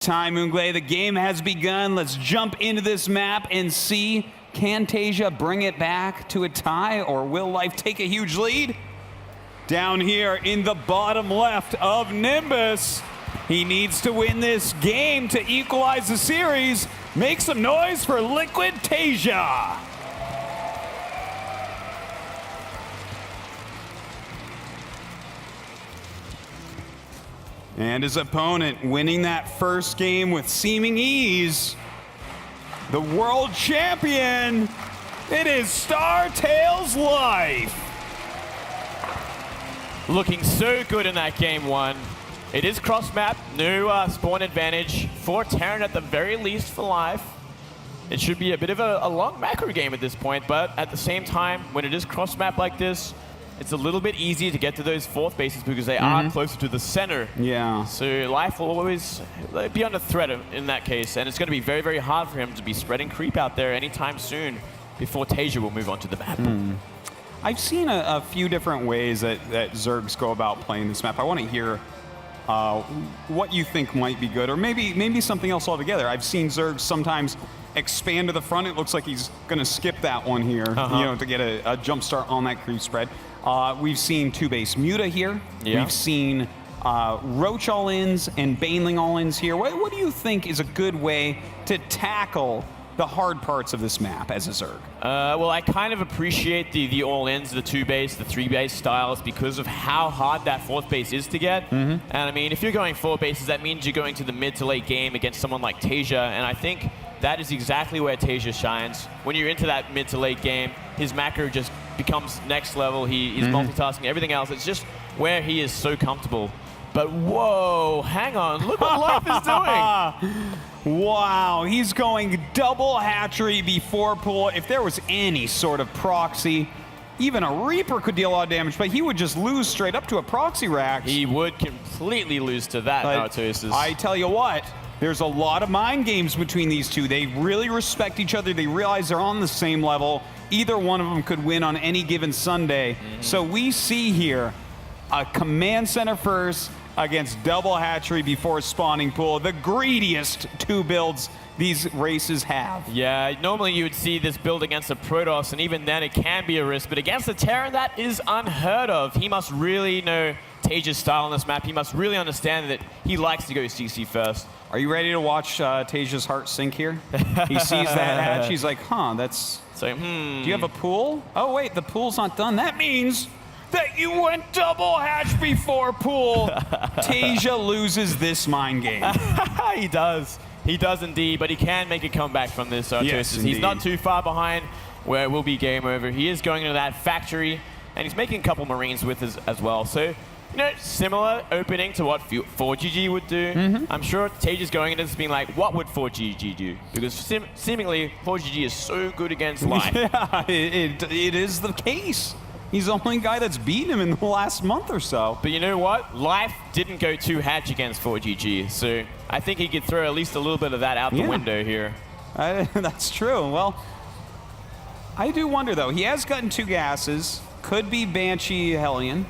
time, Ungle. The game has begun. Let's jump into this map and see, can TaeJa bring it back to a tie, or will Life take a huge lead? Down here in the bottom left of Nimbus, he needs to win this game to equalize the series. Make some noise for Liquid TaeJa. And his opponent winning that first game with seeming ease. The world champion, it is StarTails Life. Looking so good in that game one. It is cross-map, no spawn advantage for Terran at the very least for Life. It should be a bit of a long macro game at this point, but at the same time, when it is cross-map like this, it's a little bit easier to get to those fourth bases because they are closer to the center. Yeah. So Life will always be under threat in that case, and it's going to be very, very hard for him to be spreading creep out there anytime soon before TaeJa will move on to the map. I've seen a few different ways that Zergs go about playing this map. I want to hear what you think might be good, or maybe something else altogether. I've seen Zergs sometimes expand to the front. It looks like he's going to skip that one here, you know, to get a jump start on that creep spread. We've seen two-base Muta here. Yeah. We've seen Roach all-ins and Baneling all-ins here. What do you think is a good way to tackle the hard parts of this map as a Zerg? Well, I kind of appreciate the all-ins, the two-base, the three-base styles because of how hard that fourth base is to get. And I mean, if you're going four bases, that means you're going to the mid to late game against someone like TaeJa, and I think that is exactly where TaeJa shines. When you're into that mid to late game, his macro just becomes next level. He is multitasking, everything else. It's just where he is so comfortable. But whoa, hang on, look what Life is doing. Wow, he's going double hatchery before pull. If there was any sort of proxy, even a Reaper could deal a lot of damage, but he would just lose straight up to a proxy rack. He would completely lose to that, NMrUUG. I tell you what, there's a lot of mind games between these two. They really respect each other. They realize they're on the same level. Either one of them could win on any given Sunday. So we see here a command center first against double hatchery before spawning pool. The greediest two builds these races have. Yeah, normally you would see this build against a Protoss, and even then it can be a risk. But against the Terran, that is unheard of. He must really know TaeJa's style on this map. He must really understand that he likes to go CC first. Are you ready to watch TaeJa's heart sink here? He sees that hatch, he's like, that's... So, Do you have a pool? Oh wait, the pool's not done. That means that you went double hatch before pool. TaeJa loses this mind game. He does. He does indeed, but he can make a comeback from this. Yes, he's not too far behind where it will be game over. He is going into that factory, and he's making a couple Marines with us as well. So, you know, similar opening to what 4GG would do. I'm sure TaeJa's going into this being like, what would 4GG do? Because seemingly 4GG is so good against Life. Yeah, it is the case. He's the only guy that's beaten him in the last month or so. But you know what? Life didn't go too hatch against 4GG, so I think he could throw at least a little bit of that out the window here. That's true. Well, I do wonder, though. He has gotten two gases. Could be Banshee Hellion.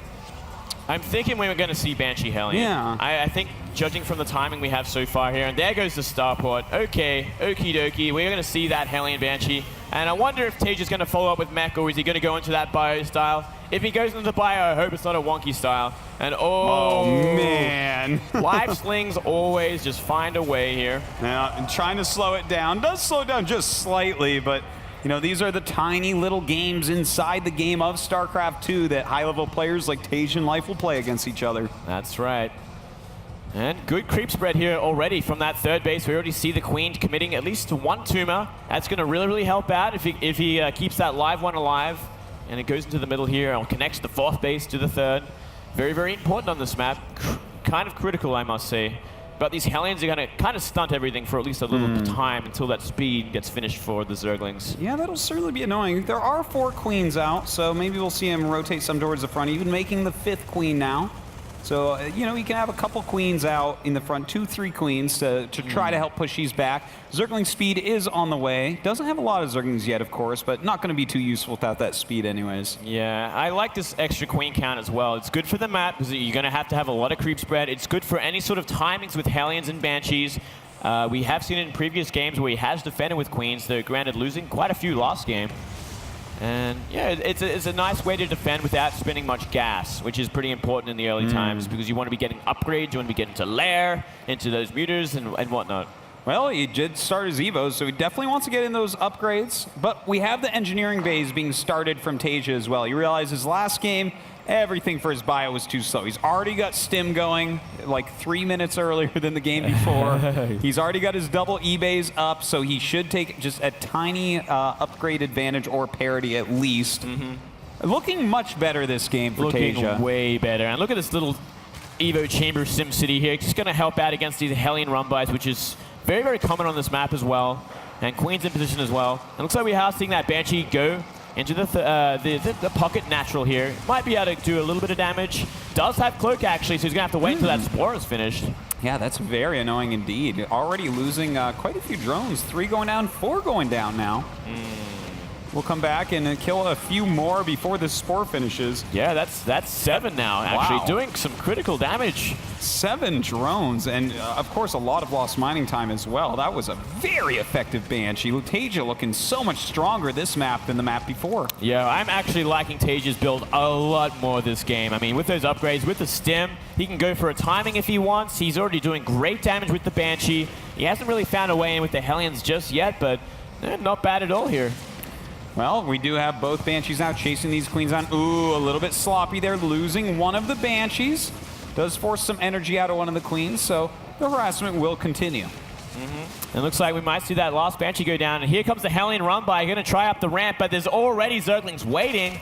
I'm thinking we were going to see Banshee Hellion. Yeah. I think, judging from the timing we have so far here, and there goes the starport. Okay, okie dokie, we're going to see that Hellion Banshee. And I wonder if TaeJa's going to follow up with mech, or is he going to go into that bio style? If he goes into the bio, I hope it's not a wonky style. And oh man. Life slings always just find a way here. Now, and trying to slow it down. Does slow it down just slightly, but you know, these are the tiny little games inside the game of StarCraft 2 that high-level players like TaeJa and Life will play against each other. That's right. And good creep spread here already from that third base. We already see the Queen committing at least to one tumor. That's going to really, really help out if he keeps that live one alive. And it goes into the middle here and connects the fourth base to the third. Very, very important on this map. Kind of critical, I must say. But these Hellions are going to kind of stunt everything for at least a little time until that speed gets finished for the Zerglings. Yeah, that'll certainly be annoying. There are 4 queens out, so maybe we'll see him rotate some towards the front, even making the 5th queen now. So, you know, he can have a couple queens out in the front, 2, 3 queens to try to help push these back. Zergling speed is on the way. Doesn't have a lot of Zerglings yet, of course, but not going to be too useful without that speed anyways. Yeah, I like this extra queen count as well. It's good for the map because you're going to have a lot of creep spread. It's good for any sort of timings with Hellions and Banshees. We have seen it in previous games where he has defended with queens, though granted losing quite a few last game. And yeah, it's a nice way to defend without spending much gas, which is pretty important in the early times because you want to be getting upgrades, you want to be getting to lair, into those muters and whatnot. Well, he did start his Evos, so he definitely wants to get in those upgrades. But we have the engineering bays being started from TaeJa as well. You realize his last game, everything for his bio was too slow. He's already got stim going like 3 minutes earlier than the game before. He's already got his double E-bays up, so he should take just a tiny upgrade advantage or parity at least. Looking much better this game for TaeJa. Looking way better. And look at this little Evo Chamber Sim City here. Just going to help out against these Hellion run-bys, which is very, very common on this map as well. And Queen's in position as well. It looks like we are seeing that Banshee go into the pocket natural here. Might be able to do a little bit of damage. Does have Cloak, actually, so he's going to have to wait until that Spore is finished. Yeah, that's very annoying indeed. Already losing quite a few drones. 3 going down, 4 going down now. We'll come back and kill a few more before the Spore finishes. Yeah, that's 7 now, actually. Wow. Doing some critical damage. 7 drones, and of course a lot of lost mining time as well. That was a very effective Banshee. TaeJa looking so much stronger this map than the map before. Yeah, I'm actually liking TaeJa's build a lot more this game. I mean, with those upgrades, with the stim, he can go for a timing if he wants. He's already doing great damage with the Banshee. He hasn't really found a way in with the Hellions just yet, but not bad at all here. Well, we do have both Banshees now chasing these Queens on. Ooh, a little bit sloppy there, losing one of the Banshees. Does force some energy out of one of the Queens, so the harassment will continue. It looks like we might see that last Banshee go down. And here comes the Hellion run-by. Going to try up the ramp, but there's already Zerglings waiting.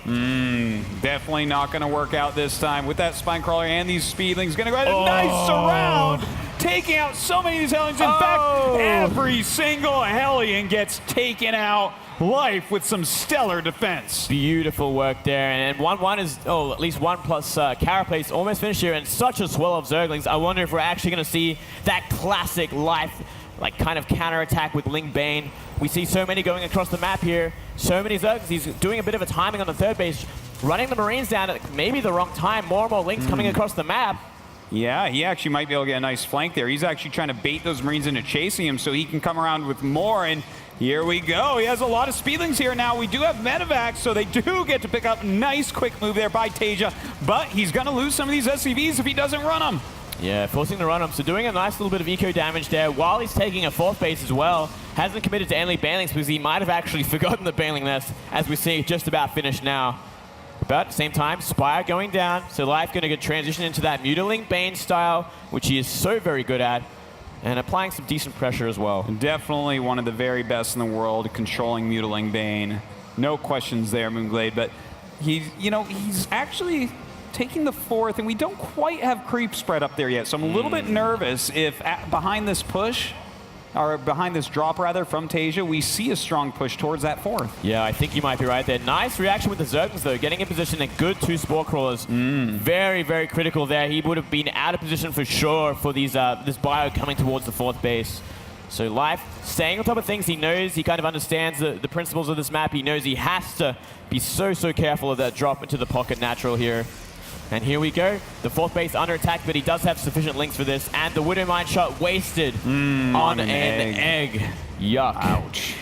Definitely not going to work out this time with that Spine Crawler and these Speedlings. Going to go ahead and nice surround, taking out so many of these Hellions. In fact, every single Hellion gets taken out. Life with some stellar defense. Beautiful work there. And 1-1 is, at least 1 plus Carapace almost finished here. And such a swell of Zerglings. I wonder if we're actually going to see that classic Life like kind of counterattack with Ling Bane. We see so many going across the map here. So many Zergs. He's doing a bit of a timing on the third base, running the Marines down at maybe the wrong time. More and more Lings coming across the map. Yeah, he actually might be able to get a nice flank there. He's actually trying to bait those Marines into chasing him so he can come around with more. And here we go. He has a lot of Speedlings here now. We do have Medivacs, so they do get to pick up. Nice quick move there by TaeJa, but he's going to lose some of these SCVs if he doesn't run them. Yeah, forcing the run-up. So doing a nice little bit of eco damage there while he's taking a 4th base as well. Hasn't committed to any banelings because he might have actually forgotten the baneling nest, as we see just about finished now. But at the same time, Spire going down, so Life going to transition into that Mutiling Bane style, which he is so very good at, and applying some decent pressure as well. Definitely one of the very best in the world, controlling Mutiling Bane. No questions there, Moonglade, but he's actually taking the 4th, and we don't quite have creep spread up there yet, so I'm a little bit nervous if behind this push, or behind this drop rather, from TaeJa, we see a strong push towards that 4th. Yeah, I think you might be right there. Nice reaction with the Zerglings though, getting in position, and good 2 Spore Crawlers. Very, very critical there. He would have been out of position for sure for these this bio coming towards the 4th base. So Life staying on top of things. He knows, he kind of understands the principles of this map. He knows he has to be so careful of that drop into the pocket natural here. And here we go. The 4th base under attack, but he does have sufficient links for this. And the Widow Mine shot wasted on an egg. Yuck. Ouch.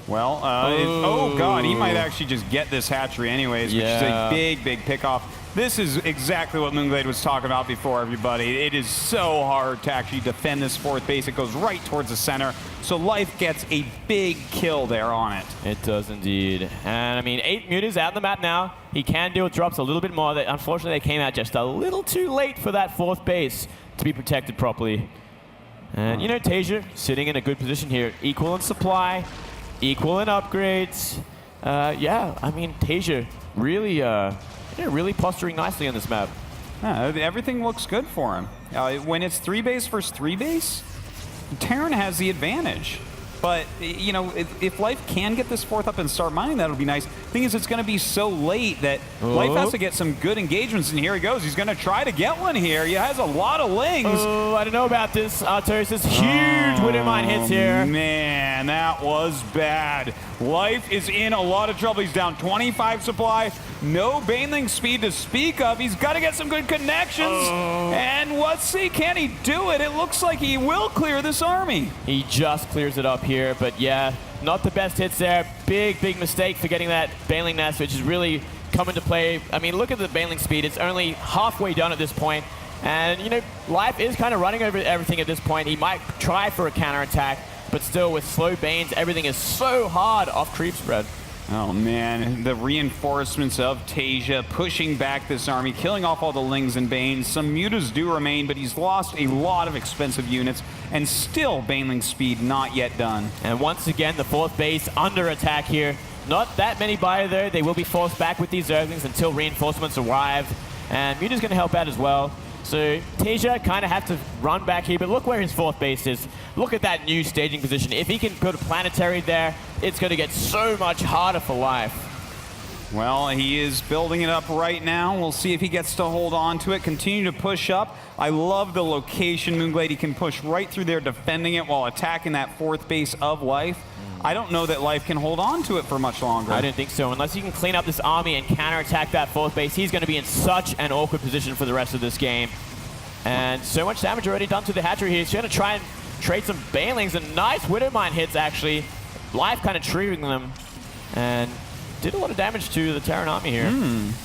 Well, oh god, he might actually just get this hatchery anyways, which is a big pickoff. This is exactly what Moonglade was talking about before, everybody. It is so hard to actually defend this 4th base. It goes right towards the center. So Life gets a big kill there on it. It does indeed. And I mean, 8 Mutas out on the map now. He can deal with drops a little bit more. Unfortunately, they came out just a little too late for that 4th base to be protected properly. And you know, TaeJa sitting in a good position here. Equal in supply, equal in upgrades. Yeah, I mean, TaeJa really... really posturing nicely on this map. Everything looks good for him. When it's 3 base versus 3 base, Terran has the advantage. But, if Life can get this 4th up and start mining, that'll be nice. Thing is, it's going to be so late that Life has to get some good engagements, and here he goes. He's going to try to get one here. He has a lot of lings. Oh, I don't know about this, Artos. This huge Widowmine hits here. Man, that was bad. Life is in a lot of trouble. He's down 25 supply. No Baneling speed to speak of. He's got to get some good connections. And let's see, can he do it? It looks like he will clear this army. He just clears it up here, but yeah, not the best hits there. Big mistake for getting that Baneling nest, which is really come into play. I mean, look at the Baneling speed. It's only halfway done at this point. And, you know, Life is kind of running over everything at this point. He might try for a counterattack, but still with slow Banes, everything is so hard off creep spread. Oh man, the reinforcements of TaeJa pushing back this army, killing off all the Lings and Banes. Some mutas do remain, but he's lost a lot of expensive units, and still Baneling speed not yet done. And once again, the 4th base under attack here. Not that many Bio though. They will be forced back with these Zerglings until reinforcements arrive, and muta's going to help out as well. So TaeJa kind of have to run back here, but look where his 4th base is. Look at that new staging position. If he can put a planetary there, it's going to get so much harder for Life. Well, he is building it up right now. We'll see if he gets to hold on to it, continue to push up. I love the location, Moonglade. He can push right through there, defending it while attacking that 4th base of Life. I don't know that Life can hold on to it for much longer. I don't think so. Unless he can clean up this army and counterattack that 4th base, he's going to be in such an awkward position for the rest of this game. And so much damage already done to the hatchery here. He's going to try and trade some Banelings, and nice Widowmine hits, actually. Life kind of triggering them. And did a lot of damage to the Terran army here.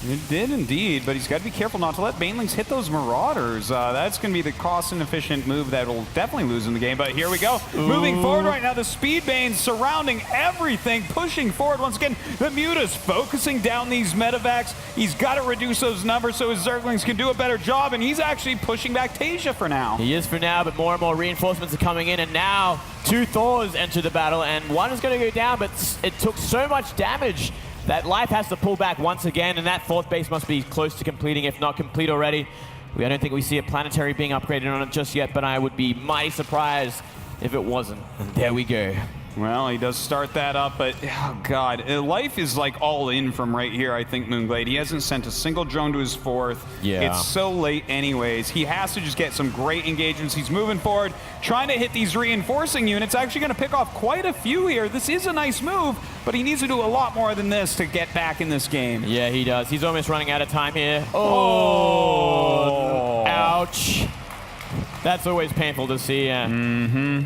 It did indeed, but he's got to be careful not to let Banelings hit those Marauders. That's going to be the cost-inefficient move that will definitely lose in the game, but here we go. Moving forward right now, the Speed Banes surrounding everything, pushing forward once again. The Muta's focusing down these medevacs. He's got to reduce those numbers so his Zerglings can do a better job, and he's actually pushing back TaeJa for now. He is for now, but more and more reinforcements are coming in, and now 2 Thors enter the battle, and one is going to go down, but it took so much damage that Life has to pull back once again, and that 4th base must be close to completing, if not complete already. I don't think we see a planetary being upgraded on it just yet, but I would be mighty surprised if it wasn't. And there we go. Well, he does start that up, but oh god, Life is like all in from right here, I think, Moonglade. He hasn't sent a single drone to his 4th. Yeah. It's so late anyways. He has to just get some great engagements. He's moving forward, trying to hit these reinforcing units. Actually going to pick off quite a few here. This is a nice move, but he needs to do a lot more than this to get back in this game. Yeah, he does. He's almost running out of time here. Oh. Ouch. That's always painful to see.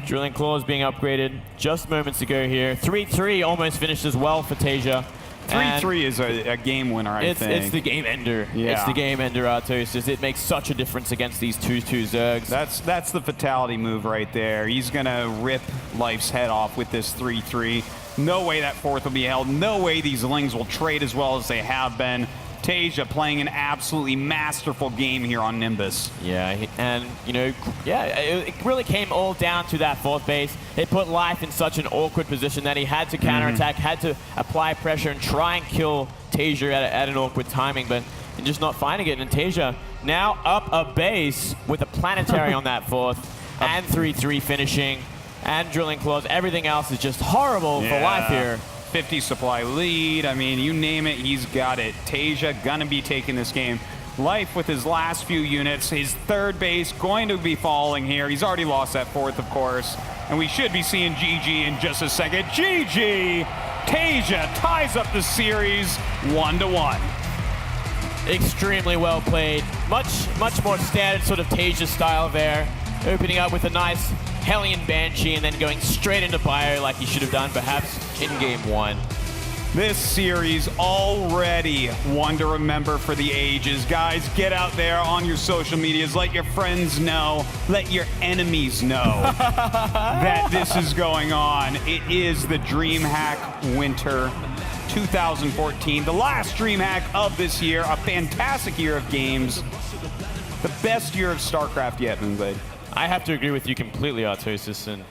Drilling Claws being upgraded just moments ago here. 3-3 almost finished as well for TaeJa. 3-3 is a game winner, I think. It's the game ender. Yeah. It's the game ender, Artos. It makes such a difference against these 2-2 Zergs. That's the fatality move right there. He's going to rip Life's head off with this 3-3. No way that 4th will be held. No way these Lings will trade as well as they have been. TaeJa playing an absolutely masterful game here on Nimbus. Yeah, and, you know, it really came all down to that 4th base. It put Life in such an awkward position that he had to counterattack, had to apply pressure and try and kill TaeJa at an awkward timing, but just not finding it. And TaeJa now up a base with a planetary on that 4th, and 3-3 finishing, and Drilling Claws. Everything else is just horrible for Life here. 50 supply lead. I mean, you name it, he's got it. TaeJa gonna be taking this game. Life with his last few units, his 3rd base going to be falling here. He's already lost that 4th, of course. And we should be seeing GG in just a second. GG! TaeJa ties up the series 1-1. Extremely well played. Much more standard sort of TaeJa style there. Opening up with a nice Hellion Banshee and then going straight into Bio like he should have done perhaps in game 1. This series already one to remember for the ages. Guys, get out there on your social medias. Let your friends know. Let your enemies know that this is going on. It is the DreamHack Winter 2014. The last DreamHack of this year. A fantastic year of games. The best year of StarCraft yet, Moonglade. I have to agree with you completely, Artosis, and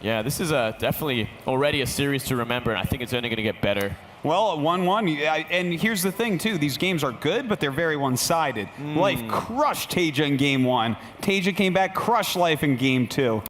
yeah, this is definitely already a series to remember, and I think it's only going to get better. Well, 1-1, and here's the thing, too. These games are good, but they're very one-sided. Life crushed TaeJa in game 1. TaeJa came back, crushed Life in game 2.